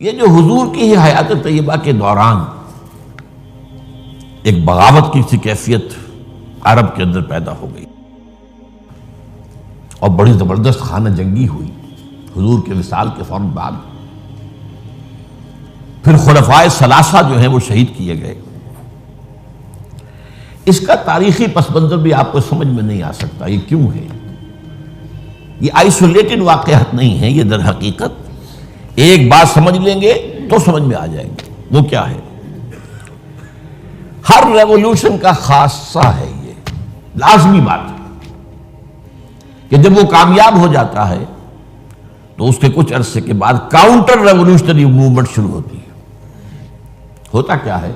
یہ جو حضور کی ہی حیات طیبہ کے دوران ایک بغاوت کی سی کیفیت عرب کے اندر پیدا ہو گئی اور بڑی زبردست خانہ جنگی ہوئی حضور کے وصال کے فوراً بعد. پھر خلفائے ثلاثہ جو ہیں وہ شہید کیے گئے. اس کا تاریخی پس منظر بھی آپ کو سمجھ میں نہیں آ سکتا یہ کیوں ہے. یہ آئسولیٹڈ واقعات نہیں ہیں، یہ در حقیقت ایک بات سمجھ لیں گے تو سمجھ میں آ جائیں گے. وہ کیا ہے؟ ہر ریولوشن کا خاصہ ہے، یہ لازمی بات ہے کہ جب وہ کامیاب ہو جاتا ہے تو اس کے کچھ عرصے کے بعد کاؤنٹر ریولوشنری موومنٹ شروع ہوتی ہے. ہوتا کیا ہے؟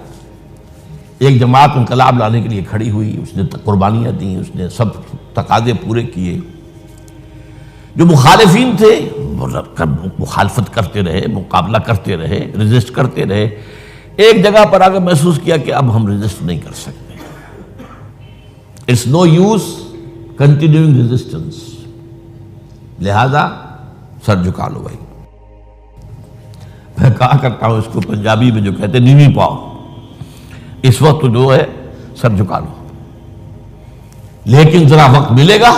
ایک جماعت انقلاب لانے کے لیے کھڑی ہوئی، اس نے قربانیاں دیں، اس نے سب تقاضے پورے کیے. جو مخالفین تھے مخالفت کرتے رہے، مقابلہ کرتے رہے، ریزسٹ کرتے رہے. ایک جگہ پر آ کر محسوس کیا کہ اب ہم ریزسٹ نہیں کر سکتے. It's no use continuing resistance, لہذا سر جھکا لو بھائی. میں کہا کرتا ہوں اس کو پنجابی میں جو کہتے ہیں نیوی پاؤ، اس وقت تو جو ہے سر جھکا لو، لیکن ذرا وقت ملے گا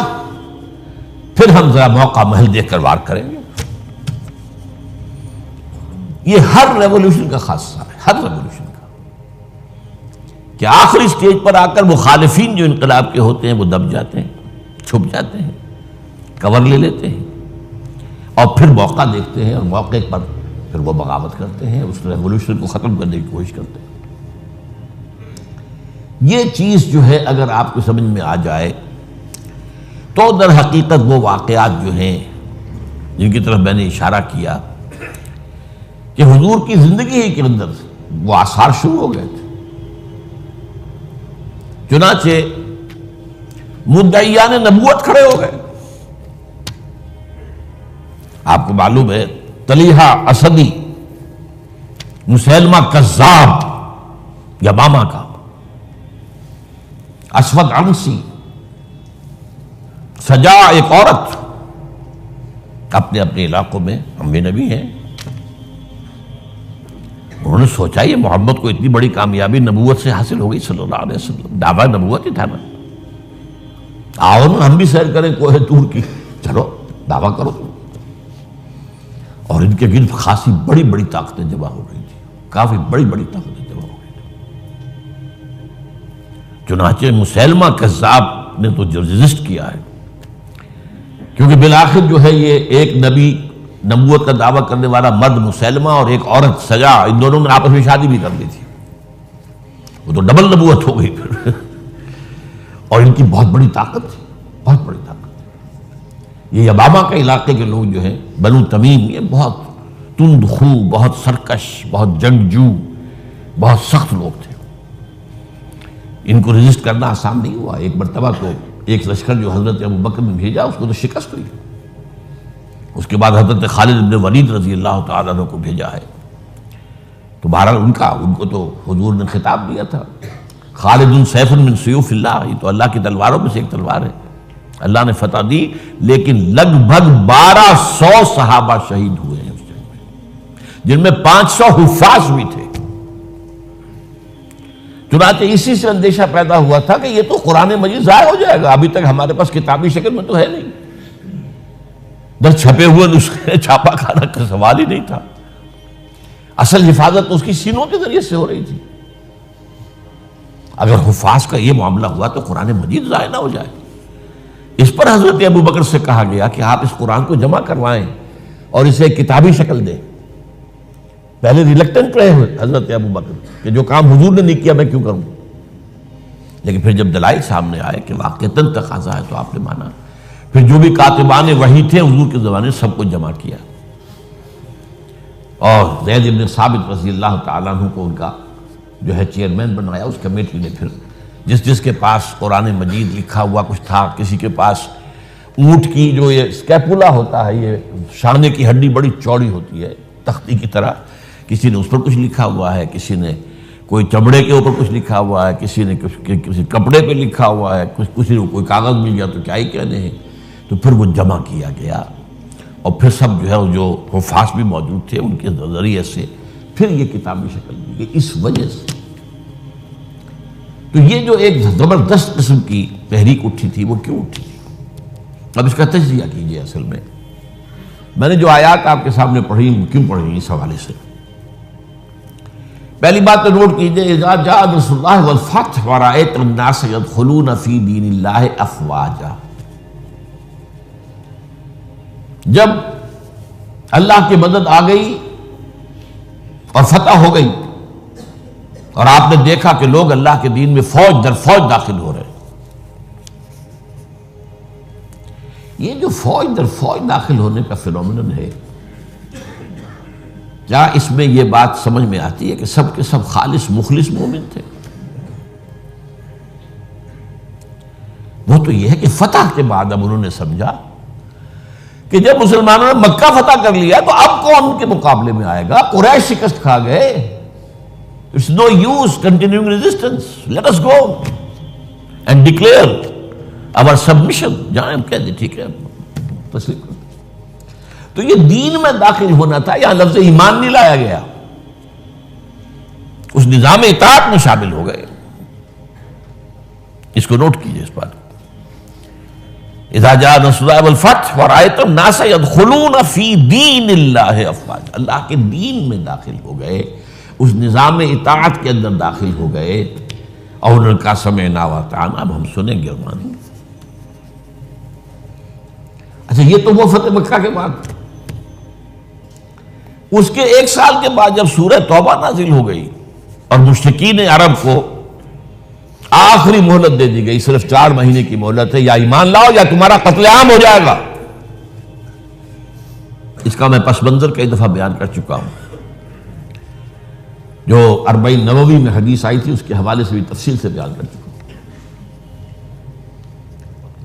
پھر ہم ذرا موقع محل دیکھ کر وار کریں گے. یہ ہر ریولوشن کا خاصہ ہے، ہر ریولوشن کا، کہ آخری سٹیج پر آ کر مخالفین جو انقلاب کے ہوتے ہیں وہ دب جاتے ہیں، چھپ جاتے ہیں، کور لے لیتے ہیں، اور پھر موقع دیکھتے ہیں اور موقع پر پھر وہ بغاوت کرتے ہیں، اس ریولوشن کو ختم کرنے کی کوشش کرتے ہیں. یہ چیز جو ہے اگر آپ کو سمجھ میں آ جائے تو در حقیقت وہ واقعات جو ہیں جن کی طرف میں نے اشارہ کیا کہ حضور کی زندگی ہی کے اندر وہ آثار شروع ہو گئے تھے. چنانچہ مدعیان نبوت کھڑے ہو گئے. آپ کو معلوم ہے طلیحہ اسدی، مسیلمہ کذاب یمامہ کا، اسود عنسی، سجا ایک عورت، اپنے اپنے علاقوں میں ہم بھی نبی ہیں. انہوں نے سوچا یہ محمد کو اتنی بڑی کامیابی نبوت سے حاصل ہو گئی صلی اللہ علیہ وسلم، دعویٰ نبوت ہی تھا نا. آؤ نا ہم بھی سیر کریں کوہ طور کی، چلو دعویٰ کرو. اور ان کے گرد خاصی بڑی بڑی طاقتیں جمع ہو گئی تھی، کافی بڑی بڑی طاقتیں جمع ہو گئی تھی. چنانچہ مسیلمہ کذاب نے تو جو ریزسٹ کیا ہے، کیونکہ بالآخر جو ہے یہ ایک نبی نبوت کا دعویٰ کرنے والا مرد مسیلمہ اور ایک عورت سجا، ان دونوں نے آپس میں شادی بھی کر لی تھی. وہ تو ڈبل نبوت ہو گئی پھر. اور ان کی بہت بڑی طاقت تھی، بہت بڑی طاقت. یہ یمامہ کے علاقے کے لوگ جو ہیں بنو تمیم، یہ بہت تند خو، بہت سرکش، بہت جنگجو، بہت سخت لوگ تھے. ان کو ریزسٹ کرنا آسان نہیں ہوا. ایک مرتبہ تو ایک لشکر جو حضرت ابوبکر نے بھیجا اس کو تو شکست ہوئی. اس کے بعد حضرت خالد بن ولید رضی اللہ تعالیٰ عنہ کو بھیجا ہے. تو بہرحال ان کو تو حضور نے خطاب دیا تھا، خالد سیف من سیوف اللہ، یہ تو اللہ کی تلواروں میں سے ایک تلوار ہے. اللہ نے فتح دی، لیکن لگ بھگ 1200 صحابہ شہید ہوئے ہیں اس جنگ میں، جن میں 500 حفاظ بھی تھے. چنانچہ اسی سے اندیشہ پیدا ہوا تھا کہ یہ تو قرآن مجید ضائع ہو جائے گا. ابھی تک ہمارے پاس کتابی شکل میں تو ہے نہیں، در چھپے ہوئے نسخے چھاپا کھانا کا سوال ہی نہیں تھا. اصل حفاظت اس کی سینوں کے ذریعے سے ہو رہی تھی. اگر حفاظ کا یہ معاملہ ہوا تو قرآن مجید ضائع نہ ہو جائے. اس پر حضرت ابوبکر سے کہا گیا کہ آپ اس قرآن کو جمع کروائیں اور اسے کتابی شکل دیں. پہلے ریلکٹنٹ رہے ہوئے حضرت ابوبکر کہ جو کام حضور نے نہیں کیا میں کیوں کروں، لیکن پھر جب دلائل سامنے آئے کہ واقعتاً تقاضا ہے تو آپ نے مانا. پھر جو بھی کاتبان وحی تھے حضور کے زمانے سب کو جمع کیا، اور زید بن ثابت رضی اللہ تعالیٰ عنہ کو ان کا جو ہے چیئرمین بنایا. اس کمیٹی نے پھر جس کے پاس قرآن مجید لکھا ہوا کچھ تھا، کسی کے پاس اونٹ کی جو یہ اسکیپولا ہوتا ہے، یہ شانے کی ہڈی بڑی چوڑی ہوتی ہے تختی کی طرح، کسی نے اس پر کچھ لکھا ہوا ہے، کسی نے کوئی چمڑے کے اوپر کچھ لکھا ہوا ہے، کسی نے کسی کپڑے پہ لکھا ہوا ہے، کسی کو کوئی کاغذ مل گیا تو کیا ہی کہنے ہیں. تو پھر وہ جمع کیا گیا اور پھر سب جو ہے جو حفاظ بھی موجود تھے ان کے ذریعے سے پھر یہ کتابی شکل دی گئی. اس وجہ سے تو یہ جو ایک زبردست قسم کی تحریک اٹھی تھی وہ کیوں اٹھی تھی؟ اب اس کا تجزیہ کیجیے. اصل میں نے جو آیات آپ کے سامنے پڑھی کیوں پڑھی اس حوالے سے. پہلی بات تو نوٹ کیجیے، اذا جاء نصر اللہ والفتح ورأیت الناس يدخلون فی دین اللہ افواجا. جب اللہ کی مدد آ گئی اور فتح ہو گئی اور آپ نے دیکھا کہ لوگ اللہ کے دین میں فوج در فوج داخل ہو رہے ہیں. یہ جو فوج در فوج داخل ہونے کا فینومینن ہے، کیا اس میں یہ بات سمجھ میں آتی ہے کہ سب کے سب خالص مخلص مومن تھے؟ وہ تو یہ ہے کہ فتح کے بعد اب انہوں نے سمجھا کہ جب مسلمانوں نے مکہ فتح کر لیا تو اب کون ان کے مقابلے میں آئے گا؟ قریش شکست کھا گئے. It's no use continuing resistance. Let us go and declare our submission. جہاں ہم کہہ دیں ٹھیک ہے تسلیم کر. تو یہ دین میں داخل ہونا تھا، یہاں لفظ ایمان نہیں لایا گیا، اس نظام اطاعت میں شامل ہو گئے. اس کو نوٹ کیجئے اس بات. اذا جاء نصر اللہ والفتح ورأیت الناس يدخلون فی دین اللہ افواجا. اللہ کے دین میں داخل ہو گئے، اس نظام اطاعت کے اندر داخل ہو گئے اور انہوں نے کہا سمعنا واطعنا، اب ہم سنیں گے اور مانیں گے. اچھا یہ تو وہ فتح مکہ کے بعد. اس کے 1 سال کے بعد جب سورہ توبہ نازل ہو گئی اور مشرکین عرب کو آخری مہلت دے دی گئی، صرف 4 مہینے کی مہلت ہے، یا ایمان لاؤ یا تمہارا قتل عام ہو جائے گا. اس کا میں پس منظر کئی دفعہ بیان کر چکا ہوں. جو 40 نووی میں حدیث آئی تھی اس کے حوالے سے بھی تفصیل سے بیان کر چکا ہوں.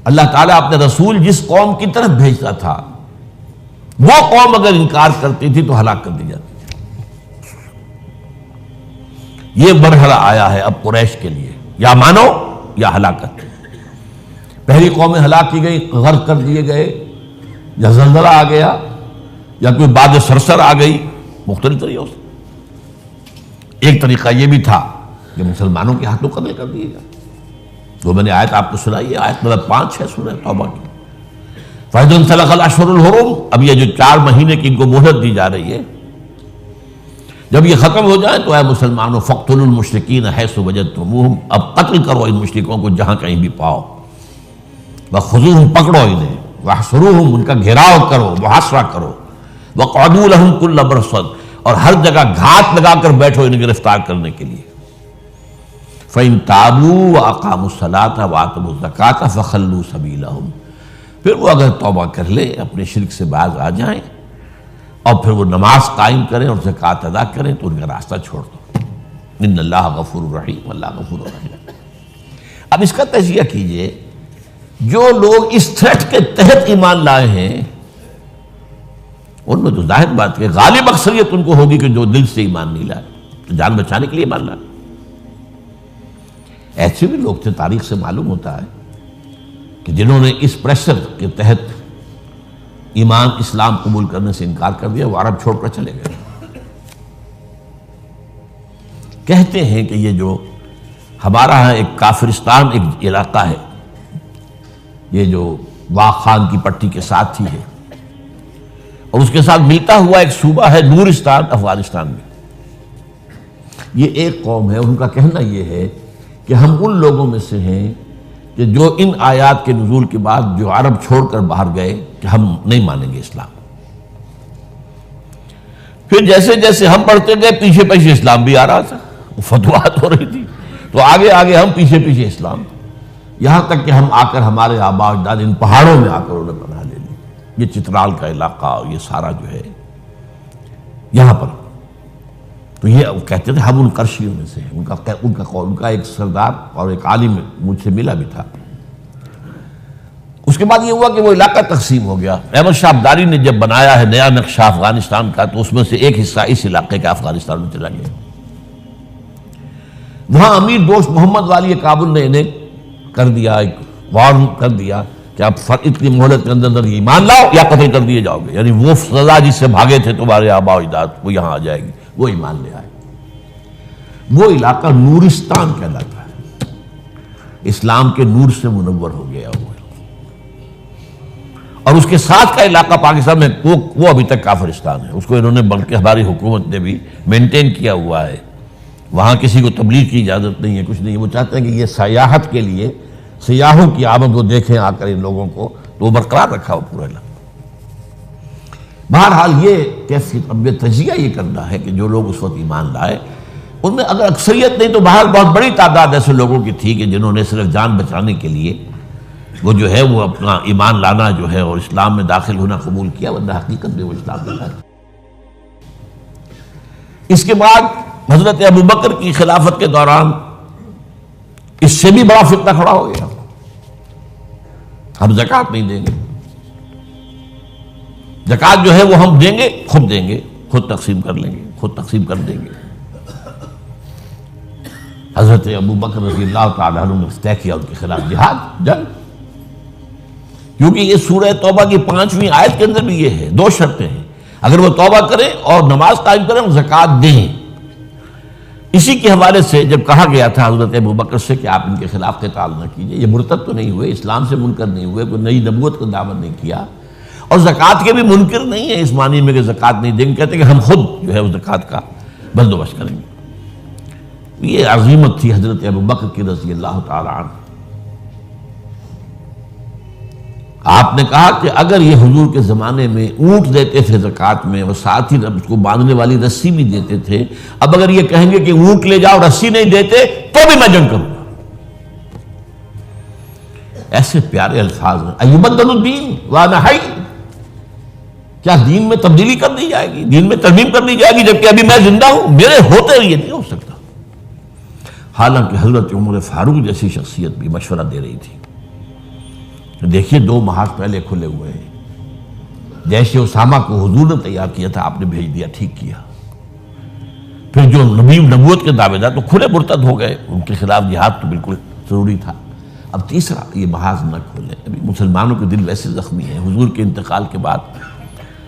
اللہ تعالیٰ اپنے رسول جس قوم کی طرف بھیجتا تھا وہ قوم اگر انکار کرتی تھی تو ہلاک کر دی جاتی. یہ مرحلہ آیا ہے اب قریش کے لیے، یا مانو یا ہلاکت. پہلی قومیں ہلاک کی گئی، غرق کر دیے گئے، یا زلزلہ آ گیا، یا کوئی باد سرسر آ گئی، مختلف طریقوں سے. ایک طریقہ یہ بھی تھا کہ مسلمانوں کے ہاتھوں قتل کر دیے گئے. جو میں نے آیت آپ کو سنائی ہے، آیت نمبر 5 ہے سورہ توبہ کی. فَإِذَا انْسَلَخَ الْأَشْهُرُ الْحُرُمُ. اب یہ جو 4 مہینے کی ان کو مہلت دی جا رہی ہے، جب یہ ختم ہو جائے تو اے مسلمانوں فَاقْتُلُوا الْمُشْرِكِينَ حَيْثُ وَجَدتُّمُوهُمْ. اب قتل کرو ان مشرکوں کو جہاں کہیں بھی پاؤ. وَخُذُوهُمْ. پکڑو انہیں. وَاحْصُرُوهُمْ. ان کا گھیراؤ کرو، محاصرہ کرو. وَاقْعُدُوا لَهُمْ كُلَّ مَرْصَدٍ. اور ہر جگہ گھات لگا کر بیٹھو انہیں گرفتار کرنے کے لیے. فَإِن تَابُوا وَأَقَامُوا الصَّلَاةَ وَآتَوُا الزَّكَاةَ فَخَلُّوا سَبِيلَهُمْ. پھر وہ اگر توبہ کر لے، اپنے شرک سے باز آ جائیں اور پھر وہ نماز قائم کریں اور زکوٰۃ ادا کریں تو ان کا راستہ چھوڑ دو. ان اللہ غفور رحیم. اللہ غفور رحیم. اب اس کا تجزیہ کیجئے. جو لوگ اس تھریٹ کے تحت ایمان لائے ہیں ان میں تو ظاہر بات ہے غالب اکثریت ان کو ہوگی کہ جو دل سے ایمان نہیں لائے، تو جان بچانے کے لیے ایمان لائے. ایسے بھی لوگ تھے، تاریخ سے معلوم ہوتا ہے کہ جنہوں نے اس پریشر کے تحت ایمان اسلام قبول کرنے سے انکار کر دیا، وہ عرب چھوڑ کر چلے گئے. کہتے ہیں کہ یہ جو ہمارا ایک کافرستان ایک علاقہ ہے، یہ جو واق خان کی پٹی کے ساتھ ہی ہے، اور اس کے ساتھ ملتا ہوا ایک صوبہ ہے نورستان افغانستان میں. یہ ایک قوم ہے، ان کا کہنا یہ ہے کہ ہم ان لوگوں میں سے ہیں کہ جو ان آیات کے نزول کے بعد جو عرب چھوڑ کر باہر گئے کہ ہم نہیں مانیں گے اسلام. پھر جیسے جیسے ہم پڑھتے گئے پیچھے پیچھے اسلام بھی آ رہا تھا، فتوحات ہو رہی تھی، تو آگے آگے ہم پیچھے پیچھے اسلام، یہاں تک کہ ہم آ کر ہمارے آباء اجداد ان پہاڑوں میں آ کر انہیں پناہ لے لی. یہ چترال کا علاقہ، یہ سارا جو ہے یہاں پر. تو یہ کہتے تھے ہم ان قرشیوں میں سے ہیں. ان کا ایک سردار اور ایک عالم مجھ سے ملا بھی تھا. اس کے بعد یہ ہوا کہ وہ علاقہ تقسیم ہو گیا. احمد شاہ ابداری نے جب بنایا ہے نیا نقشہ افغانستان کا تو اس میں سے ایک حصہ اس علاقے کا افغانستان میں چلا گیا. وہاں امیر دوست محمد والی کابل نے انہیں کر دیا، ایک وارن کر دیا کہ اب اتنی مہلت کے اندر ایمان لاؤ یا قتل کر دیے جاؤ گے. یعنی وہ سزا جس سے بھاگے تھے تمہارے آباء و اجداد وہ یہاں آ جائے گی. وہ ایمان لے آئے. وہ علاقہ نورستان کہلاتا ہے، اسلام کے نور سے منور ہو گیا وہ. اور اس کے ساتھ کا علاقہ پاکستان میں وہ ابھی تک کافرستان ہے. اس کو انہوں نے بلکہ ہماری حکومت نے بھی مینٹین کیا ہوا ہے. وہاں کسی کو تبلیغ کی اجازت نہیں ہے، کچھ نہیں ہے. وہ چاہتے ہیں کہ یہ سیاحت کے لیے سیاحوں کی آمد کو دیکھیں آ کر ان لوگوں کو، تو وہ برقرار رکھا ہو پورا علاقہ. بہرحال یہ کیفیت اب تجزیہ یہ کرنا ہے کہ جو لوگ اس وقت ایمان لائے ان میں اگر اکثریت نہیں تو باہر بہت بڑی تعداد ایسے لوگوں کی تھی کہ جنہوں نے صرف جان بچانے کے لیے وہ جو ہے وہ اپنا ایمان لانا جو ہے اور اسلام میں داخل ہونا قبول کیا، ورنہ حقیقت میں وہ اسلام میں داخل. اس کے بعد حضرت ابوبکر کی خلافت کے دوران اس سے بھی بڑا فتنہ کھڑا ہو گیا. ہم زکوٰۃ نہیں دیں گے، زکوٰۃ جو ہے وہ ہم دیں گے، خود تقسیم کر لیں گے، خود تقسیم کر دیں گے. حضرت ابوبکر رضی اللہ تعالیٰ عنہ نے طے کیا ان کے خلاف جہاد، جنگ. کیونکہ یہ سورہ توبہ کی 5ویں آیت کے اندر بھی یہ ہے، 2 شرطیں ہیں. اگر وہ توبہ کریں اور نماز قائم کریں اور زکوٰۃ دیں. اسی کے حوالے سے جب کہا گیا تھا حضرت ابوبکر سے کہ آپ ان کے خلاف قتال نہ کیجئے، یہ مرتد تو نہیں ہوئے، اسلام سے منکر نہیں ہوئے، کوئی نئی نبوت کا دعویٰ نہیں کیا، اور زکوٰۃ کے بھی منکر نہیں ہیں اس معنی میں کہ زکوٰۃ نہیں دیں گے. کہتے ہیں کہ ہم خود جو ہے اس زکوٰۃ کا بندوبست کریں گے. یہ عظیمت تھی حضرت ابوبکر کی رضی اللہ تعالی عنہ. آپ نے کہا کہ اگر یہ حضور کے زمانے میں اونٹ دیتے تھے زکوٰۃ میں اور ساتھ ہی اس کو باندھنے والی رسی بھی دیتے تھے، اب اگر یہ کہیں گے کہ اونٹ لے جاؤ رسی نہیں دیتے تو بھی میں جنگ کروں گا. ایسے پیارے الفاظ ہیں. ایبدل الدین وانا حی، کیا دین میں تبدیلی کر دی جائے گی، دین میں ترمیم کر دی جائے گی جبکہ ابھی میں زندہ ہوں؟ میرے ہوتے یہ نہیں ہو سکتا. حالانکہ حضرت عمر فاروق جیسی شخصیت بھی مشورہ دے رہی تھی. دیکھیے 2 محاذ پہلے کھلے ہوئے ہیں. جیش اسامہ کو حضور نے تیار کیا تھا، آپ نے بھیج دیا، ٹھیک کیا. پھر جو نبوت کے دعوے دار تو کھلے مرتد ہو گئے، ان کے خلاف جہاد تو بالکل ضروری تھا. اب تیسرا یہ محاذ نہ کھولے. ابھی مسلمانوں کے دل ویسے زخمی ہیں، حضور کے انتقال کے بعد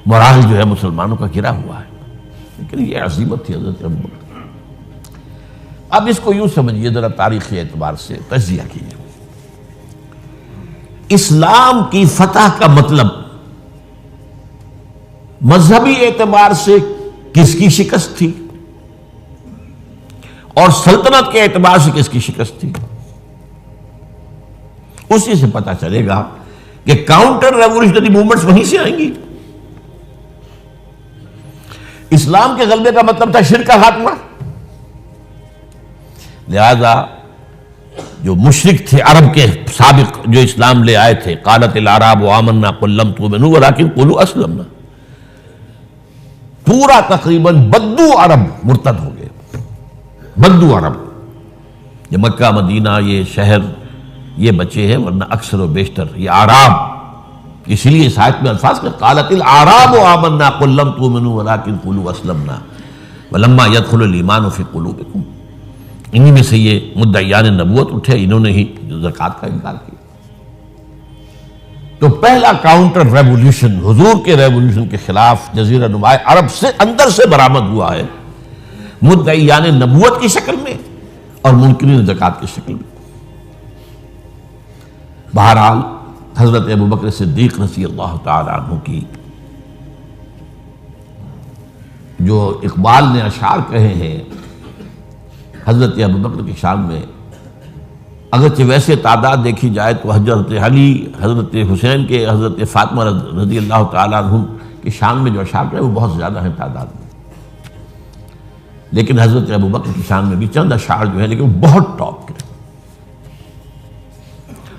مورال جو ہے مسلمانوں کا گرا ہوا ہے. لیکن یہ عظیمت تھی حضرت ابوبکر. اب اس کو یوں سمجھیے ذرا تاریخی اعتبار سے تجزیہ کیجیے. اسلام کی فتح کا مطلب مذہبی اعتبار سے کس کی شکست تھی اور سلطنت کے اعتبار سے کس کی شکست تھی، اسی سے پتہ چلے گا کہ کاؤنٹر ریولیوشنری موومنٹس وہیں سے آئیں گی. اسلام کے غلبے کا مطلب تھا شرک کا خاتمہ. لہذا جو مشرک تھے عرب کے سابق جو اسلام لے آئے تھے، قالت الاعراب آمنا قل لم تؤمنوا ولکن قولوا اسلمنا، پورا تقریباً بدو عرب مرتد ہو گئے. بدو عرب، یہ مکہ مدینہ یہ شہر یہ بچے ہیں، ورنہ اکثر و بیشتر یہ اعراب. اسی لیے اس آیت میں الفاظ کہ قالت الاعراب آمنا قل لم تؤمنوا ولکن قولوا اسلمنا ولما يدخل الايمان في قلوبكم. انہی میں سے یہ مدعیان نبوت اٹھے، انہوں نے ہی زکوٰۃ کا انکار کیا. تو پہلا کاؤنٹر ریولیوشن حضور کے ریولیوشن کے خلاف جزیرہ نما عرب سے اندر سے برآمد ہوا ہے، مدعیان نبوت کی شکل میں اور منکرین زکوٰۃ کی شکل میں. بہرحال حضرت ابوبکر صدیق رضی اللہ تعالی عنہ کی جو اقبال نے اشعار کہے ہیں حضرت ابوبکر کی شان میں، اگرچہ ویسے تعداد دیکھی جائے تو حضرت علی، حضرت حسین کے، حضرت فاطمہ رضی اللہ تعالیٰ عنہ کی شان میں جو اشعار ہیں وہ بہت زیادہ ہیں تعداد میں. لیکن حضرت ابوبکر کی شان میں بھی چند اشعار جو ہیں لیکن وہ بہت ٹاپ کے.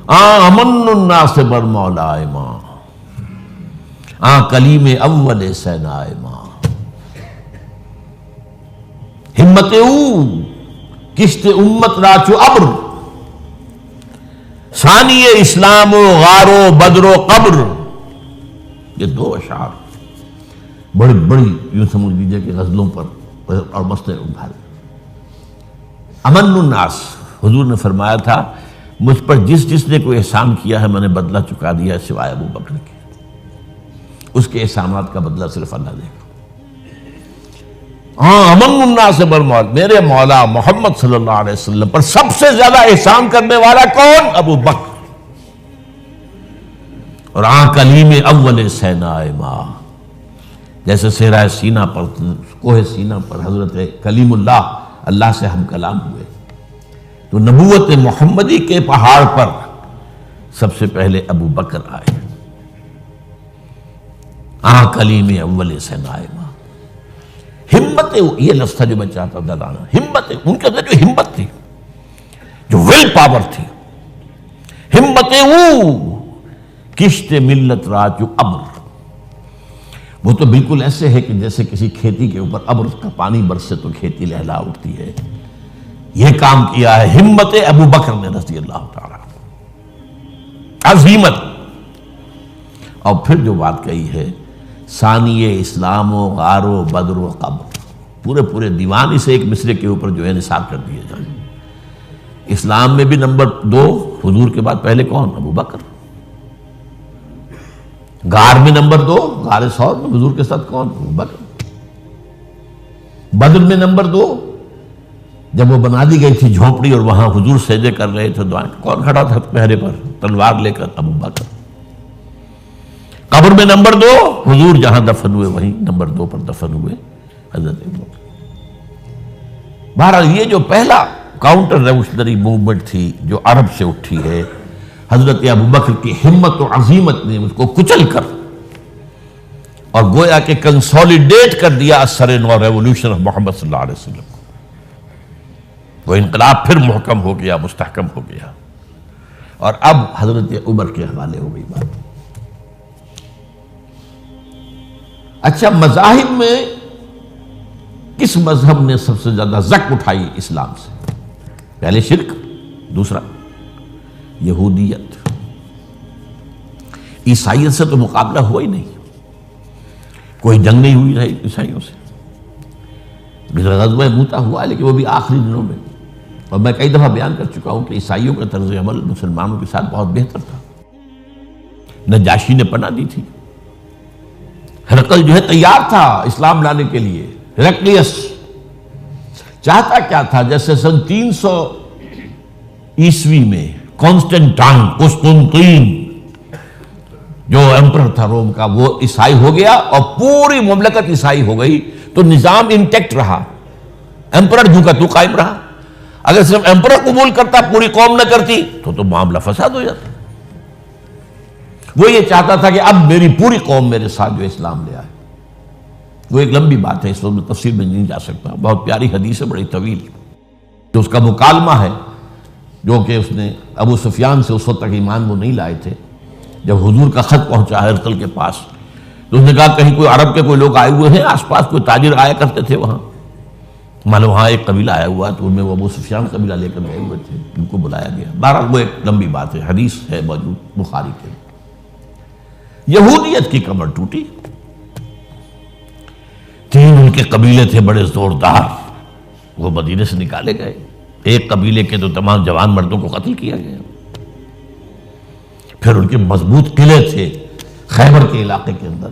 امن الناس بر مولائے ماں، کلیم اول سینائے ماں، ہمت او کشت امت راچو ابر، ثانی اسلام و غار و بدر و قبر. یہ 2 اشعار بڑی بڑی یوں سمجھ لیجیے کہ غزلوں پر اور مسئلے ابھارے. امن الناس، حضور نے فرمایا تھا مجھ پر جس نے کوئی احسان کیا ہے میں نے بدلہ چکا دیا ہے سوائے ابو بکر کے. اس کے احسانات کا بدلہ صرف اللہ دے گا. ہاں امن الناس بالموت، میرے مولا محمد صلی اللہ علیہ وسلم پر سب سے زیادہ احسان کرنے والا کون؟ ابو بکر. اور کلیم اول سینا ماں، جیسے صحرائے سینا پر، کوہ سینا پر حضرت کلیم اللہ سے ہم کلام ہوئے، تو نبوت محمدی کے پہاڑ پر سب سے پہلے ابو بکر آئے. کلیم اول سینا ماں. ہمت، یہ لفظ تھا جو میں چاہتا تھا لانا. ہمت، ان کے اندر جو ہمت تھی، جو ول پاور تھی، ہمت وہ کشت ملت را جو ابر، وہ تو بالکل ایسے ہے کہ جیسے کسی کھیتی کے اوپر ابر کا پانی برسے تو کھیتی لہلا اٹھتی ہے. یہ کام کیا ہے ہمت ابو بکر نے رضی اللہ تعالی، عظیمت. اور پھر جو بات کہی ہے ثانی اسلام و غار و بدر و قبر، پورے دیوان اسے ایک مصرے کے اوپر جو ہے نثار کر دیے جائیں. اسلام میں بھی نمبر 2 حضور کے بعد پہلے کون؟ ابو بکر. غار میں نمبر 2، غار ثور میں حضور کے ساتھ کون؟ ابو بکر. بدر میں نمبر 2، جب وہ بنا دی گئی تھی جھونپڑی اور وہاں حضور سجدے کر رہے تھے دعائیں، کون کھڑا تھا پہرے پر تلوار لے کر؟ ابو بکر. قبر میں نمبر 2، حضور جہاں دفن ہوئے وہیں نمبر 2 پر دفن ہوئے حضرت ابو بکر. بہرحال یہ جو پہلا کاؤنٹر ریولیوشنری موومنٹ تھی جو عرب سے اٹھی ہے، حضرت ابو بکر کی ہمت و عظیمت نے اس کو کچل کر اور گویا کہ کنسولیڈیٹ کر دیا اثر نو ریولیوشن آف محمد صلی اللہ علیہ وسلم کو. وہ انقلاب پھر محکم ہو گیا، مستحکم ہو گیا. اور اب حضرت عمر کے حوالے ہو گئی بات. اچھا، مذاہب میں کس مذہب نے سب سے زیادہ زک اٹھائی اسلام سے؟ پہلے شرک، دوسرا یہودیت. عیسائیت سے تو مقابلہ ہوا ہی نہیں، کوئی جنگ نہیں ہوئی رہی عیسائیوں سے. غزوہ موتا ہوا لیکن وہ بھی آخری دنوں میں. اور میں کئی دفعہ بیان کر چکا ہوں کہ عیسائیوں کا طرز عمل مسلمانوں کے ساتھ بہت بہتر تھا. نجاشی نے پناہ دی تھی، ہرقل جو ہے تیار تھا اسلام لانے کے لیے. ہرقلیس چاہتا کیا تھا؟ جیسے سن 300 عیسوی میں قسطنطین جو ایمپرر تھا روم کا، وہ عیسائی ہو گیا اور پوری مملکت عیسائی ہو گئی، تو نظام انٹیکٹ رہا، ایمپرر جو کا تو قائم رہا. اگر صرف ایمپرر قبول کرتا پوری قوم نہ کرتی تو معاملہ فساد ہو جاتا. وہ یہ چاہتا تھا کہ اب میری پوری قوم میرے ساتھ جو اسلام لے آئے. وہ ایک لمبی بات ہے، اس وقت میں تفصیل میں نہیں جا سکتا. بہت پیاری حدیث ہے، بڑی طویل، جو اس کا مکالمہ ہے جو کہ اس نے ابو سفیان سے اس وقت تک ایمان وہ نہیں لائے تھے. جب حضور کا خط پہنچا ہرقل کے پاس تو اس نے کہا کہیں کوئی عرب کے کوئی لوگ آئے ہوئے ہیں آس پاس، کوئی تاجر آیا کرتے تھے وہاں. معلوم وہاں ایک قبیلہ آیا ہوا تو ان میں وہ ابو سفیان قبیلہ لے کر گئے ہوئے تھے، ان کو بلایا گیا. بہرحال وہ ایک لمبی بات ہے، حدیث ہے موجود بخاری کے. یہودیت کی کمر ٹوٹی. 3 ان کے قبیلے تھے بڑے زوردار، وہ مدینے سے نکالے گئے. ایک قبیلے کے تو تمام جوان مردوں کو قتل کیا گیا. پھر ان کے مضبوط قلعے تھے خیبر کے علاقے کے اندر،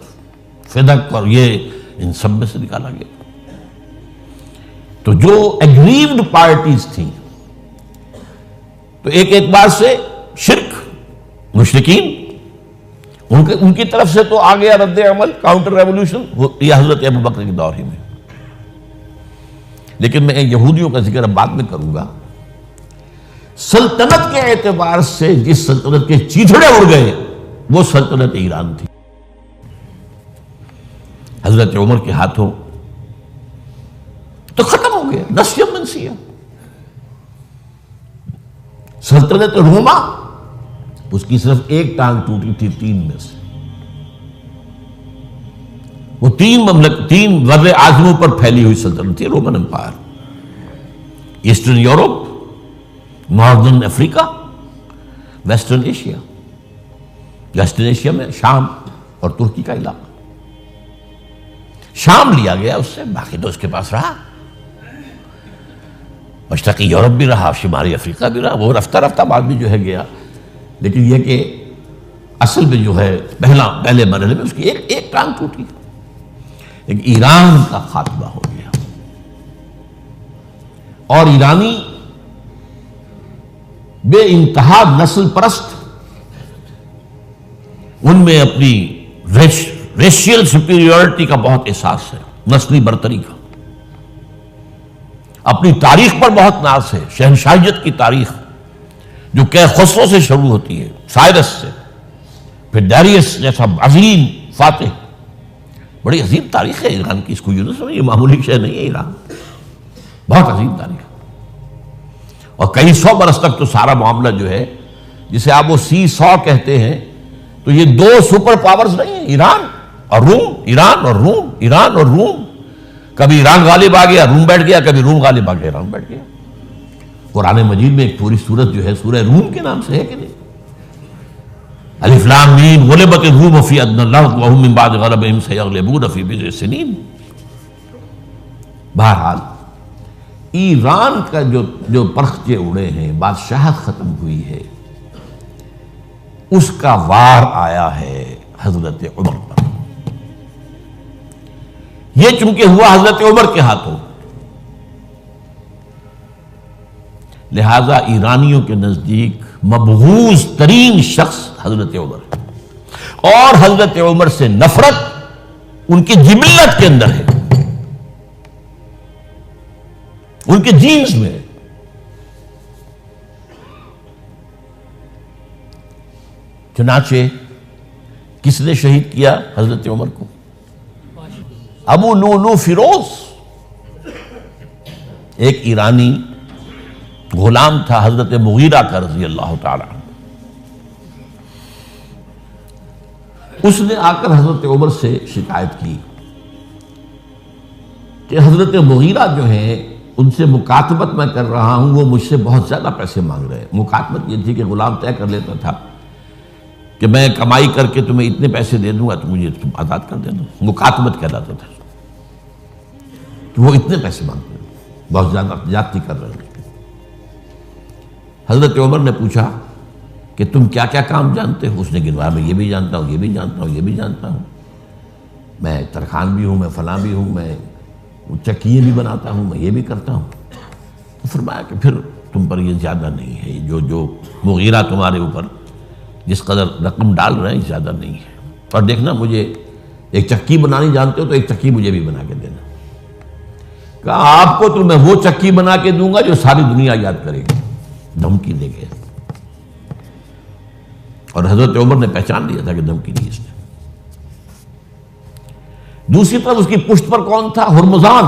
فدق اور یہ ان سب میں سے نکالا گیا. تو جو ایگریوڈ پارٹیز تھیں تو ایک اعتبار سے شرک، مشرکین، ان کی طرف سے تو آ گیا رد عمل، کاؤنٹر ریولوشن، یہ حضرت ابو بکر کے دور ہی میں. لیکن میں یہودیوں کا ذکر اب بعد میں کروں گا. سلطنت کے اعتبار سے جس سلطنت کے چیتھڑے اڑ گئے وہ سلطنت ایران تھی. حضرت عمر کے ہاتھوں تو ختم ہو گیا، نسیہ منسیہ. سلطنت روما، اس کی صرف ایک ٹانگ ٹوٹی تھی 3 میں سے. وہ 3 بر اعظموں پر پھیلی ہوئی سلطنت تھی Roman empire. Eastern Europe, northern Africa, western Asia. Western Asia میں شام اور ترکی کا علاقہ. شام لیا گیا اس سے، باقی تو اس کے پاس رہا. مشرقی یورپ بھی رہا، شمالی افریقہ بھی رہا، وہ رفتہ رفتہ بعد میں جو ہے گیا، لیکن یہ کہ اصل میں جو ہے پہلے مرحلے میں اس کی ایک ٹانگ ٹوٹی، لیکن ایران کا خاتمہ ہو گیا۔ اور ایرانی بے انتہا نسل پرست، ان میں اپنی ریشیل سپیریورٹی کا بہت احساس ہے، نسلی برتری کا، اپنی تاریخ پر بہت ناز ہے، شہنشاہیت کی تاریخ جو کہ خسرو سے شروع ہوتی ہے، سائرس سے، پھر ڈیریس جیسا عظیم فاتح، بڑی عظیم تاریخ ہے ایران کی، اس کو یوں نہ سمجھیں، یہ معمولی شے نہیں ہے ایران، بہت عظیم تاریخ، اور کئی سو برس تک تو سارا معاملہ جو ہے، جسے آپ وہ سی-100 کہتے ہیں، تو یہ دو سپر پاورز نہیں ہیں، ایران اور روم، ایران اور روم، ایران اور روم، کبھی ایران غالب آ گیا روم بیٹھ گیا، کبھی روم غالب آ گیا ایران بیٹھ گیا۔ قرآن مجید میں ایک پوری سورت جو ہے سورہ روم کے نام سے ہے کہ نہیں؟ الف لام میم غلبت الروم فی ادنی الارض وهم من بعد غلبهم سیغلبون فی بضع سنین۔ بہرحال ایران کا جو پرخچے اڑے ہیں، بادشاہت ختم ہوئی ہے، اس کا وار آیا ہے حضرت عمر پر۔ یہ چونکہ ہوا حضرت عمر کے ہاتھوں، لہذا ایرانیوں کے نزدیک مبغوض ترین شخص حضرت عمر، اور حضرت عمر سے نفرت ان کی جبلت کے اندر ہے، ان کے جینز میں ہے۔ چنانچہ کس نے شہید کیا حضرت عمر کو؟ ابو لولو فیروز، ایک ایرانی غلام تھا حضرت مغیرہ کا رضی اللہ تعالی عنہ۔ اس نے آ کر حضرت عمر سے شکایت کی کہ حضرت مغیرہ جو ہیں ان سے مکاتبت میں کر رہا ہوں، وہ مجھ سے بہت زیادہ پیسے مانگ رہے ہیں۔ مکاتبت یہ تھی کہ غلام طے کر لیتا تھا کہ میں کمائی کر کے تمہیں اتنے پیسے دے دوں گا تو مجھے تم آزاد کر دینا، مکاتبت کہلاتا تھا، تو وہ اتنے پیسے مانگتے ہیں، بہت زیادہ زیادتی کر رہے ہیں۔ حضرت عمر نے پوچھا کہ تم کیا کیا کام جانتے ہو؟ اس نے گنوایا، میں یہ بھی جانتا ہوں، یہ بھی جانتا ہوں، یہ بھی جانتا ہوں، میں ترخان بھی ہوں، میں فلاں بھی ہوں، میں چکیے بھی بناتا ہوں، میں یہ بھی کرتا ہوں۔ تو فرمایا کہ پھر تم پر یہ زیادہ نہیں ہے، جو مغیرہ تمہارے اوپر جس قدر رقم ڈال رہے ہیں زیادہ نہیں ہے، اور دیکھنا مجھے ایک چکی بنانی جانتے ہو تو ایک چکی مجھے بھی بنا کے دینا۔ کہا آپ کو تو میں وہ چکی بنا کے دوں گا جو ساری دنیا یاد کرے گی، دھمکی دے گئے، اور حضرت عمر نے پہچان لیا تھا کہ دھمکی دی اس نے۔ دوسری طرف اس کی پشت پر کون تھا؟ ہرمزان،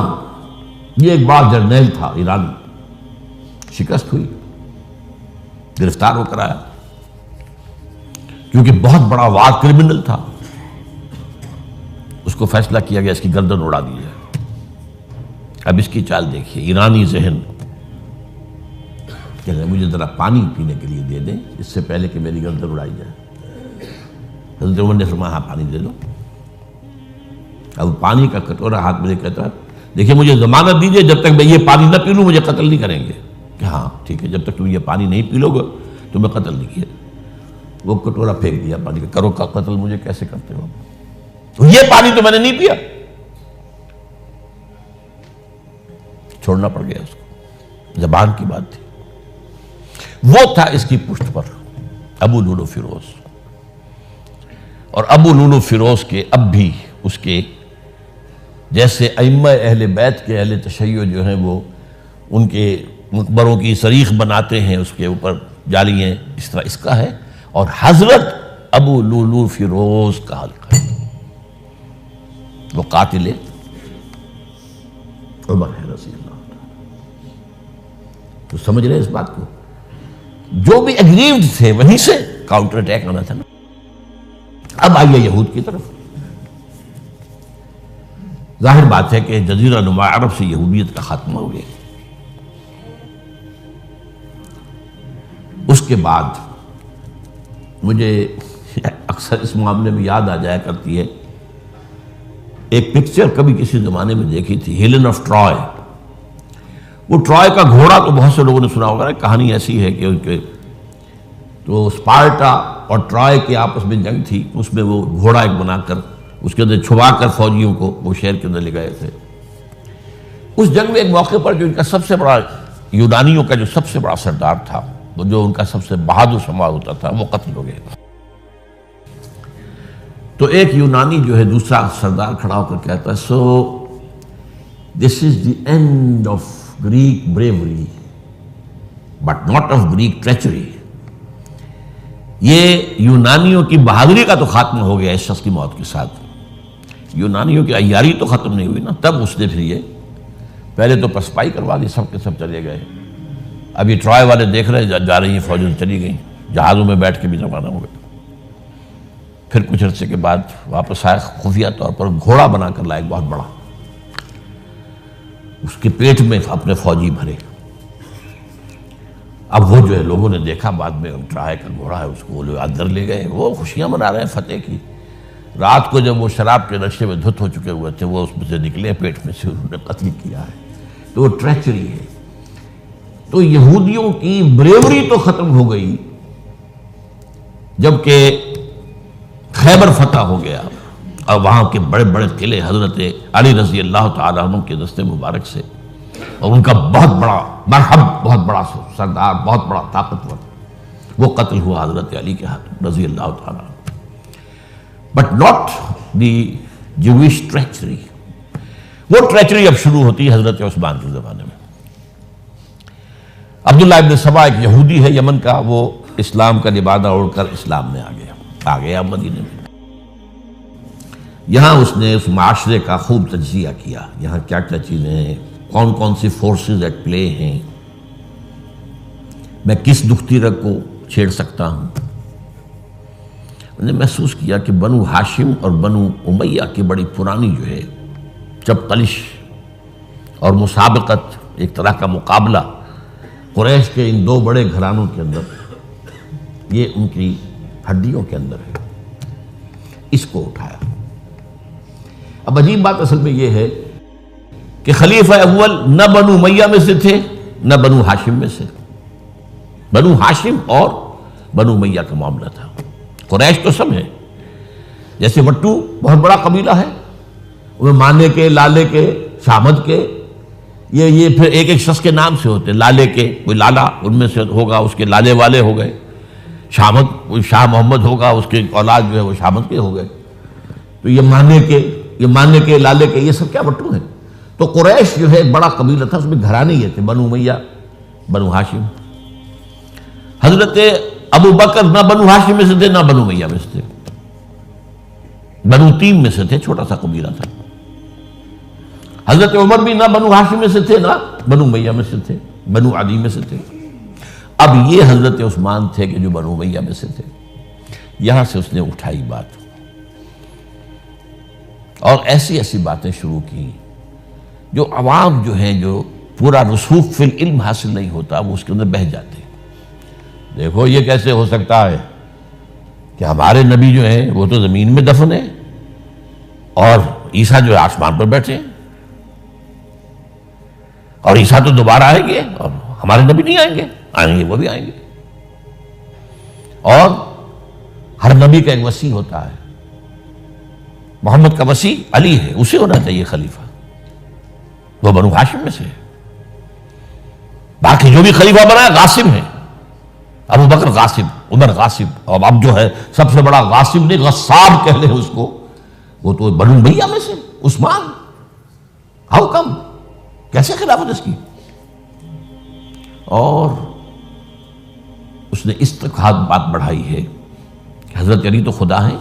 یہ ایک بار جرنیل تھا ایرانی، شکست ہوئی، گرفتار ہو کر آیا، کیونکہ بہت بڑا وار کرمنل تھا، اس کو فیصلہ کیا گیا اس کی گردن اڑا دی جائے۔ اب اس کی چال دیکھیے، ایرانی ذہن کہ مجھے ذرا پانی پینے کے لیے دے دیں اس سے پہلے کہ میری گردن اڑائی جائے۔ حضرت عمر نے فرمایا ہاں پانی دے دو۔ اب پانی کا کٹورا ہاتھ میں کہتا ہے دیکھیے مجھے ضمانت دیجیے جب تک میں یہ پانی نہ پی لوں مجھے قتل نہیں کریں گے۔ کہ ہاں ٹھیک ہے، جب تک تم یہ پانی نہیں پی لو گے تو میں قتل نہیں کیا۔ وہ کٹورا پھینک دیا پانی کا، کرو کا قتل مجھے کیسے کرتے ہو؟ تو یہ پانی تو میں نے نہیں پیا، چھوڑنا پڑ گیا اس کو، زبان کی بات تھی۔ وہ تھا اس کی پشت پر ابو لولو فیروز، اور ابو لولو فیروز کے اب بھی اس کے جیسے ائمہ اہل بیت کے اہل تشیع جو ہیں وہ ان کے مقبروں کی صریخ بناتے ہیں، اس کے اوپر جالیاں، اس طرح اس کا ہے، اور حضرت ابو لولو فیروز کا حلقہ ہے، وہ قاتل عمر ہے رضی اللہ عنہ۔ تو سمجھ رہے اس بات کو؟ جو بھی اگریوڈ تھے وہیں سے کاؤنٹر اٹیک آنا تھا نا۔ اب آئیے یہود کی طرف۔ ظاہر بات ہے کہ جزیرہ نما عرب سے یہودیت کا خاتمہ ہو گیا۔ اس کے بعد مجھے اکثر اس معاملے میں یاد آ جایا کرتی ہے ایک پکچر کبھی کسی زمانے میں دیکھی تھی، ہیلن آف ٹرائے۔ وہ ٹرائے کا گھوڑا تو بہت سے لوگوں نے سنا ہوگا، کہانی ایسی ہے کہ ان کے تو اسپارٹا اور ٹرائے کے آپس میں جنگ تھی، اس میں وہ گھوڑا ایک بنا کر اس کے اندر چھپا کر فوجیوں کو وہ شہر کے اندر لے گئے تھے۔ اس جنگ میں ایک موقع پر جو ان کا سب سے بڑا یونانیوں کا جو سب سے بڑا سردار تھا، وہ جو ان کا سب سے بہادر شمار ہوتا تھا، وہ قتل ہو گیا۔ تو ایک یونانی جو ہے دوسرا سردار کھڑا ہو کر کہتا ہے، so this is the end of Greek bravery but not of Greek treachery. یہ یونانیوں کی بہادری کا تو خاتمہ ہو گیا اس شخص کی موت کے ساتھ، یونانیوں کی عیاری تو ختم نہیں ہوئی نا۔ تب اس نے پھر یہ پہلے تو پسپائی کروا دی، سب کے سب چلے گئے۔ اب یہ ٹرائے والے دیکھ رہے جا رہی ہیں فوجیں چلی گئیں، جہازوں میں بیٹھ کے بھی روانہ ہو گئے۔ پھر کچھ عرصے کے بعد واپس آئے، خفیہ طور پر گھوڑا بنا کر لائے بہت بڑا، اس کے پیٹ میں اپنے فوجی بھرے۔ اب وہ جو ہے لوگوں نے دیکھا بعد میں ٹرائے کا گھوڑا ہے، اس کو وہ لوگ اندر لے گئے، وہ خوشیاں منا رہے ہیں فتح کی۔ رات کو جب وہ شراب کے نشے میں دھت ہو چکے ہوئے تھے، وہ اس میں سے نکلے، پیٹ میں سے انہوں نے قتل کیا ہے۔ تو وہ ٹریچری ہے۔ تو یہودیوں کی بریوری تو ختم ہو گئی جبکہ خیبر فتح ہو گیا اور وہاں کے بڑے بڑے قلعے حضرت علی رضی اللہ تعالیٰ عنہ کے دست مبارک سے، اور ان کا بہت بڑا مرحب، بہت بڑا سردار، بہت بڑا طاقتور، وہ قتل ہوا حضرت علی کے ہاتھ رضی اللہ تعالیٰ عنہ۔ But not the Jewish treachery. وہ ٹریچری اب شروع ہوتی ہے حضرت عثمان کے زمانے میں۔ عبداللہ ابن سبا ایک یہودی ہے یمن کا، وہ اسلام کا لبادہ اوڑھ کر اسلام میں آ گیا مدینے میں۔ یہاں اس نے اس معاشرے کا خوب تجزیہ کیا، یہاں کیا کیا چیزیں ہیں، کون کون سی فورسز ایٹ پلے ہیں، میں کس دختری رگ کو چھیڑ سکتا ہوں۔ انہوں نے محسوس کیا کہ بنو ہاشم اور بنو امیہ کی بڑی پرانی جو ہے چپقلش اور مسابقت، ایک طرح کا مقابلہ قریش کے ان دو بڑے گھرانوں کے اندر، یہ ان کی ہڈیوں کے اندر ہے۔ اس کو اٹھایا۔ اب عجیب بات اصل میں یہ ہے کہ خلیفہ اول نہ بنو امیہ میں سے تھے نہ بنو ہاشم میں سے، بنو ہاشم اور بنو امیہ کا معاملہ تھا۔ قریش تو سب ہے، جیسے وٹو بہت بڑا قبیلہ ہے، ان میں مانے کے، لالے کے، شامد کے، یہ پھر ایک ایک شخص کے نام سے ہوتے، لالے کے کوئی لالا ان میں سے ہوگا، اس کے لالے والے ہو گئے، شامد کوئی شاہ محمد ہوگا، اس کے اولاد جو ہے وہ شامد کے ہو گئے۔ تو یہ مانے کے لالے کے، یہ سب کیا وٹو ہیں۔ تو قریش جو ہے ایک بڑا قبیلہ تھا، اس میں گھرانے یہ تھے، بنو امیہ، بنو ہاشم۔ حضرت ابو بکر نہ بنو ہاشم میں سے تھے نہ بنو امیہ میں سے تھے، بنو تیم میں سے تھے، چھوٹا سا قبیلہ تھا۔ حضرت عمر بھی نہ بنو ہاشم میں سے تھے نہ بنو امیہ میں سے تھے، بنو عدی میں سے تھے۔ اب یہ حضرت عثمان تھے کہ جو بنو امیہ میں سے تھے۔ یہاں سے اس نے اٹھائی بات اور ایسی ایسی باتیں شروع کی جو عوام جو ہیں، جو پورا رسوخ فی العلم حاصل نہیں ہوتا، وہ اس کے اندر بہہ جاتے ہیں۔ دیکھو یہ کیسے ہو سکتا ہے کہ ہمارے نبی جو ہیں وہ تو زمین میں دفن ہیں اور عیسیٰ جو ہے آسمان پر بیٹھے ہیں، اور عیسیٰ تو دوبارہ آئیں گے اور ہمارے نبی نہیں آئیں گے وہ بھی آئیں گے۔ اور ہر نبی کا ایک وصی ہوتا ہے، محمد کا وصی علی ہے، اسے ہونا چاہیے خلیفہ، وہ بنو ہاشم میں سے ہے۔ باقی جو بھی خلیفہ بنا ہے غاصب ہے، ابو بکر غاصب، عمر غاصب، اور اب جو ہے سب سے بڑا غاصب نہیں غصاب کہہ لیں اس کو، وہ تو بنو امیہ میں سے عثمان۔ ہاؤ کم، کیسے خلافت اس کی؟ اور اس نے اس تک بات بڑھائی ہے کہ حضرت علی تو خدا ہیں،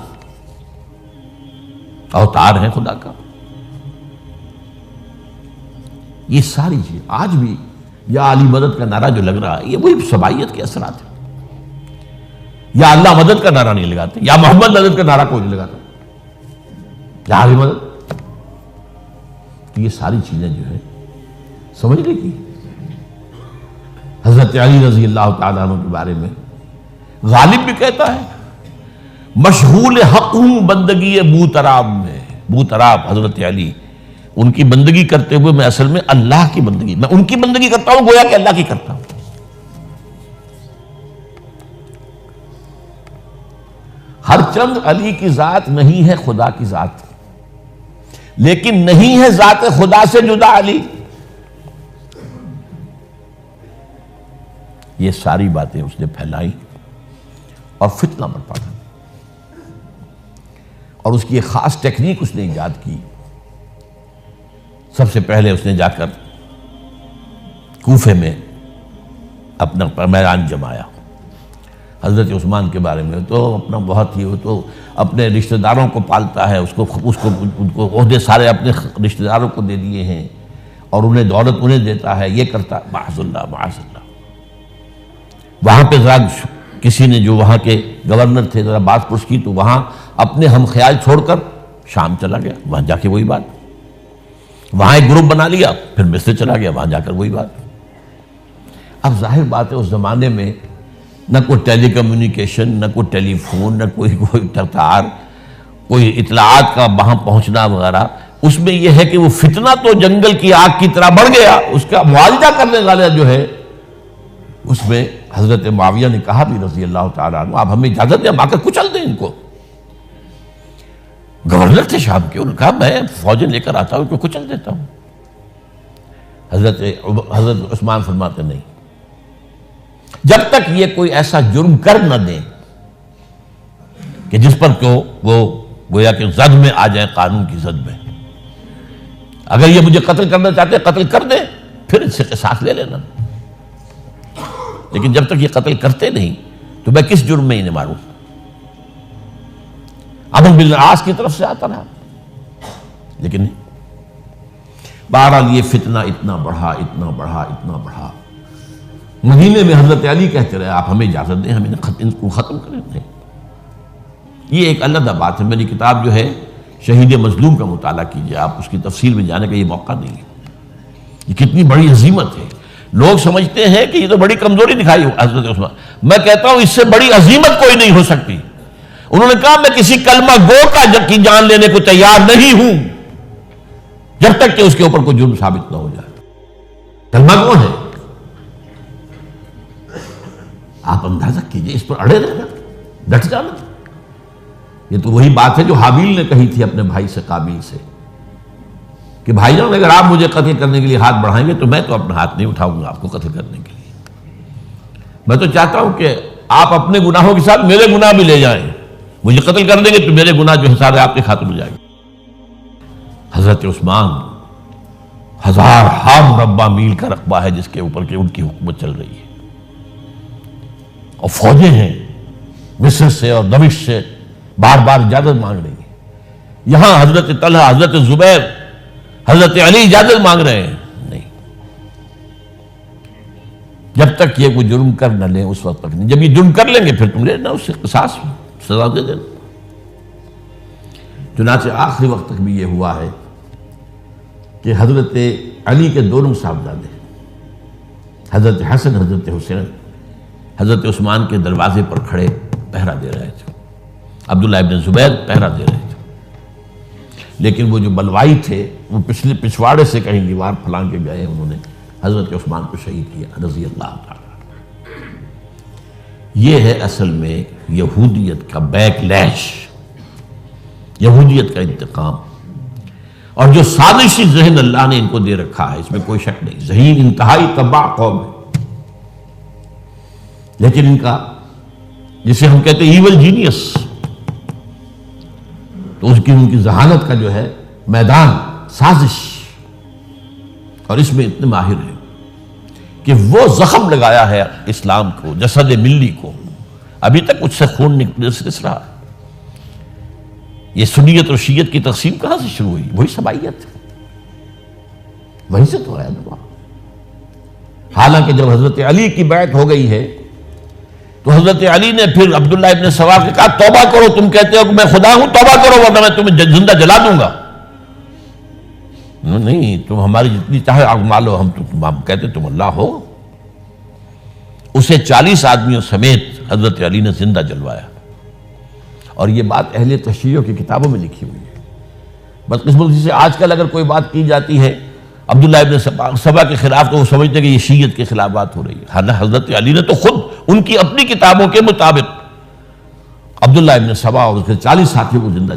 اوتار ہیں خدا کا۔ یہ ساری چیز آج بھی یا علی مدد کا نعرہ جو لگ رہا ہے، یہ وہی سبائیت کے اثرات ہیں۔ یا اللہ مدد کا نعرہ نہیں لگاتے، یا محمد مدد کا نعرہ کوئی نہیں لگاتا، یا علی مدد۔ تو یہ ساری چیزیں جو ہے سمجھنے کی۔ حضرت علی رضی اللہ تعالیٰ عنہ کے بارے میں غالب بھی کہتا ہے، مشغول حق ہوں بندگی بوتراب میں۔ بوتراب حضرت علی ان کی بندگی کرتے ہوئے میں اصل میں اللہ کی بندگی، میں ان کی بندگی کرتا ہوں گویا کہ اللہ کی کرتا ہوں۔ ہر چند علی کی ذات نہیں ہے خدا کی ذات، لیکن نہیں ہے ذات خدا سے جدا علی۔ یہ ساری باتیں اس نے پھیلائی اور فتنہ برپا کر، اور اس کی ایک خاص ٹیکنیک اس نے ایجاد کی۔ سب سے پہلے اس نے جا کر کوفے میں اپنا میدان جمایا۔ حضرت عثمان کے بارے میں تو اپنا بہت ہی، وہ تو اپنے رشتہ داروں کو پالتا ہے، ان کو عہدے سارے اپنے رشتہ داروں کو دے دیے ہیں، اور انہیں دولت انہیں دیتا ہے، یہ کرتا، معاذ اللہ معاذ اللہ۔ وہاں پہ ذرا کسی نے جو وہاں کے گورنر تھے ذرا بات پرس کی، تو وہاں اپنے ہم خیال چھوڑ کر شام چلا گیا، وہاں جا کے وہی بات، وہاں ایک گروپ بنا لیا، پھر مصر چلا گیا، وہاں جا کر وہی بات۔ اب ظاہر بات ہے اس زمانے میں نہ کوئی ٹیلی کمیونیکیشن، نہ کوئی ٹیلی فون، نہ کوئی تار، کوئی اطلاعات کا وہاں پہنچنا وغیرہ۔ اس میں یہ ہے کہ وہ فتنہ تو جنگل کی آگ کی طرح بڑھ گیا، اس کا معالجہ کرنے والا جو ہے، اس میں حضرت معاویہ نے کہا بھی رضی اللہ تعالیٰ عنہ، آپ ہمیں اجازت دیں، ہم آ کر کچل دیں ان کو۔ گورنر تھے شام کے، انہوں نے کہا میں فوجیں لے کر آتا ہوں، ان کو کچل دیتا ہوں۔ حضرت عثمان فرماتے نہیں، جب تک یہ کوئی ایسا جرم کر نہ دیں کہ جس پر وہ گویا کہ زد میں آ جائے، قانون کی زد میں۔ اگر یہ مجھے قتل کرنا چاہتے قتل کر دیں، پھر اس سے قصاص لے لینا، لیکن جب تک یہ قتل کرتے نہیں تو میں کس جرم میں انہیں ماروں؟ عمرو بن العاص کی طرف سے آتا رہا، لیکن نہیں۔ بہرحال یہ فتنہ اتنا بڑھا اتنا بڑھا اتنا بڑھا، مدینے میں حضرت علی کہتے رہے آپ ہمیں اجازت دیں، ہم ان کو ختم کریں۔ یہ ایک علیحدہ بات ہے، میری کتاب جو ہے شہید مظلوم کا مطالعہ کیجئے، آپ اس کی تفصیل میں جانے کا یہ موقع نہیں ہے۔ یہ کتنی بڑی عظیمت ہے۔ لوگ سمجھتے ہیں کہ یہ تو بڑی کمزوری دکھائی ہو حضرت عثمان، میں کہتا ہوں اس سے بڑی عظیمت کوئی نہیں ہو سکتی۔ انہوں نے کہا میں کسی کلمہ گو کی جان لینے کو تیار نہیں ہوں جب تک کہ اس کے اوپر کوئی جرم ثابت نہ ہو جائے۔ کلمہ گو ہے، آپ اندازہ کیجئے، اس پر اڑے رہنا، ڈٹ جانا۔ یہ تو وہی بات ہے جو حابیل نے کہی تھی اپنے بھائی سے قابیل سے کہ بھائی جان اگر آپ مجھے قتل کرنے کے لیے ہاتھ بڑھائیں گے تو میں تو اپنا ہاتھ نہیں اٹھاؤں گا آپ کو قتل کرنے کے لیے۔ میں تو چاہتا ہوں کہ آپ اپنے گناہوں کے ساتھ میرے گناہ بھی لے جائیں، مجھے قتل کر دیں گے تو میرے گناہ جو ہے سارے آپ کے خاتمے ہو جائیں گے۔ حضرت عثمان 1000 مربع میل کا رقبہ ہے جس کے اوپر کہ ان کی حکومت چل رہی ہے، اور فوجیں ہیں مصر سے اور دمشق سے بار بار اجازت مانگ رہی ہیں۔ یہاں حضرت طلحہ، حضرت زبیر، حضرت علی اجازت مانگ رہے ہیں، نہیں، جب تک یہ کوئی جرم کر نہ لیں اس وقت تک نہیں۔ جب یہ جرم کر لیں گے پھر تم لینا اس سے قصاص، سزا دے دینا۔ چنانچہ آخری وقت تک بھی یہ ہوا ہے کہ حضرت علی کے دونوں صاحبزادے حضرت حسن، حضرت حسین، حضرت عثمان کے دروازے پر کھڑے پہرا دے رہے تھے، عبداللہ ابن زبیر پہرا دے رہے تھے، لیکن وہ جو بلوائی تھے وہ پچھواڑے سے کہیں دیوار پھلانگ کے گئے، انہوں نے حضرت عثمان کو شہید کیا رضی اللہ تعالیٰ۔ یہ ہے اصل میں یہودیت کا بیک لیش، یہودیت کا انتقام، اور جو سازشی ذہن اللہ نے ان کو دے رکھا ہے اس میں کوئی شک نہیں۔ ذہین انتہائی تباہ قوم ہے، لیکن ان کا جسے ہم کہتے ہیں ایول جینیس، تو ان کی ذہانت کا جو ہے میدان سازش، اور اس میں اتنے ماہر ہیں کہ وہ زخم لگایا ہے اسلام کو، جسد ملی کو، ابھی تک اس سے خون نکل رہا ہے۔ یہ سنیت اور شیعت کی تقسیم کہاں سے شروع ہوئی؟ وہی سبائیت، وہیں سے تو ہے دعا۔ حالانکہ جب حضرت علی کی بیعت ہو گئی ہے تو حضرت علی نے پھر عبداللہ ابن سوار سے کہا توبہ کرو، تم کہتے ہو کہ میں خدا ہوں، توبہ کرو ورنہ میں تمہیں زندہ جلا دوں گا۔ نہیں، تم ہماری جتنی چاہے آگ مالو، ہم کہتے تم اللہ ہو۔ اسے 40 آدمیوں سمیت حضرت علی نے زندہ جلوایا، اور یہ بات اہل تشیع کی کتابوں میں لکھی ہوئی ہے۔ بدقسمتی سے آج کل اگر کوئی بات کی جاتی ہے عبداللہ ابن سبا کے خلاف تو وہ سمجھتے کہ یہ شیعت کے خلاف بات ہو رہی ہے. حضرت علی نے تو خود ان کی اپنی کتابوں کے مطابق عبداللہ ابن سبا اور اس کے 40 ساتھی کو زندہ